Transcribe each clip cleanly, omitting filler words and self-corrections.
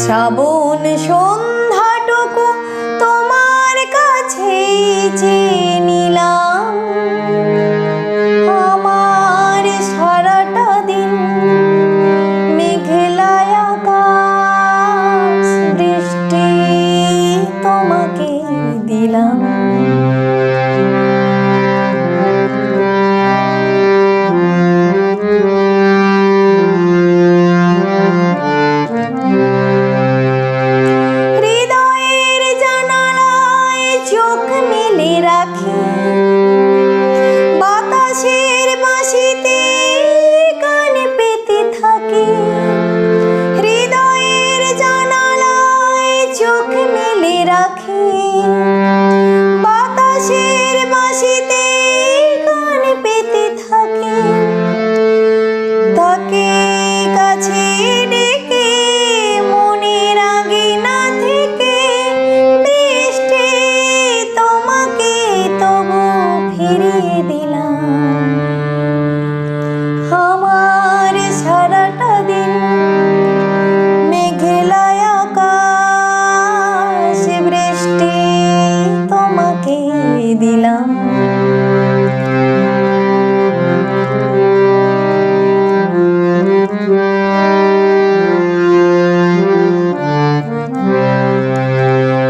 শ্রাবণ সন্ধ্যাটুকু তোমার কাছে চেয়ে নিলাম। আমার সারাটা দিন মেঘলা আকাশ, বৃষ্টি তোমাকে দিলাম। বাতাসের বাঁশিতে কান পেতে থাকি, হৃদয়ের জানালায় চোখ মেলে রাখি। বাতাসের বাঁশিতে কান পেতে থাকি, তাকে কাছে ডেকে মনের আঙিনা থেকে বৃষ্টি তোমাকে তবু ফিরিয়ে দিলাম। আমার সারাটা দিন মেঘলা আকাশ, বৃষ্টি তোমাকে দিলাম।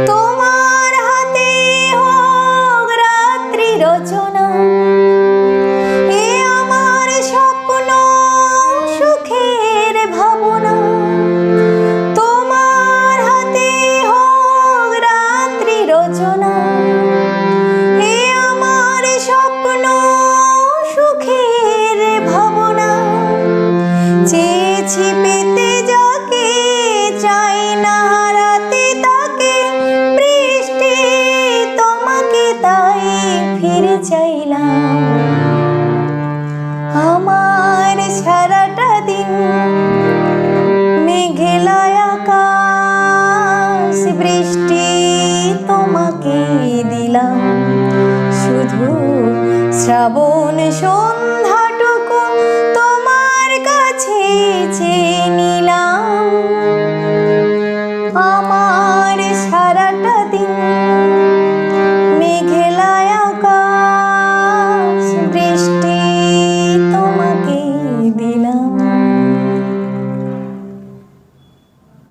তোমার হাতে হোক রাত্রি রচনা, এ আমার স্বপ্ন সুখের ভাবনা। তোমার হাতে হোক রাত্রি রচনা, এ আমার স্বপ্ন সুখের ভাবনা। চেয়েছি পেতে যাকে, চাই না হারাতে তাকে, বৃষ্টি তোমাকে তাই ফিরে চাইলাম। আমার সারাটা দিন মেঘলা আকাশ, বৃষ্টি তোমাকে দিলাম। শুধু শ্রাবণ